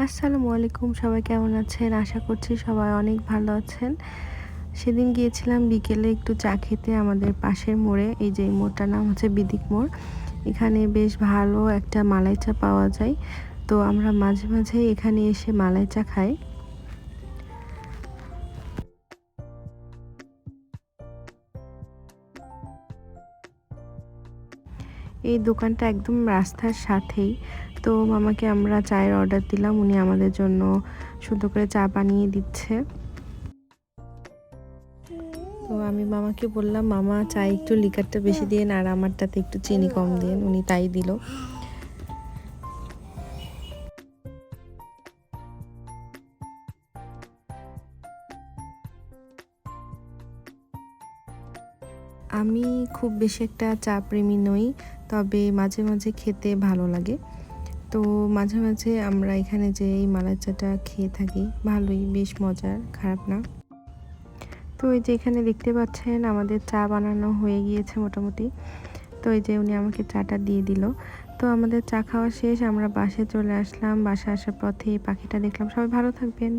আসসালামু আলাইকুম, সবাই কেমন আছেন? আশা করছি সবাই অনেক ভালো আছেন। সেদিন গিয়েছিলাম বিকেলে একটু চা খেতে আমাদের পাশের মোড়ে। এই যে এই মোড়টার নাম হচ্ছে বিদিক মোড়। এখানে বেশ ভালো একটা মালাই চা পাওয়া যায়। তো আমরা মাঝে মাঝে এখানে এসে মালাই চা খাই। এই দোকানটা একদম রাস্তার সাথেই। তো মামাকে আমরা চায়ের অর্ডার দিলাম, উনি আমাদের জন্য সুন্দর করে চা বানিয়ে দিচ্ছে। তো আমি মামাকে বললাম, মামা চায়ে একটু লিকারটা বেশি দিয়েন আর আমারটাতে একটু চিনি কম দিন। উনি তাই দিল। আমি খুব বেশি একটা চা প্রেমী নই, তবে মাঝে মাঝে খেতে ভালো লাগে। তো মাঝে মাঝে আমরা এখানে যে এই মালাই চাটা খেয়ে থাকি, ভালোই, বেশ মজার, খারাপ না। তো এই যে এখানে দেখতে পাচ্ছেন আমাদের চা বানানো হয়ে গিয়েছে মোটামুটি। তো এই যে উনি আমাকে চাটা দিয়ে দিল। তো আমাদের চা খাওয়া শেষ, আমরা বাসায় চলে আসলাম। বাসায় আসার পথে এই পাখিটা দেখলাম। সবাই ভালো থাকবেন।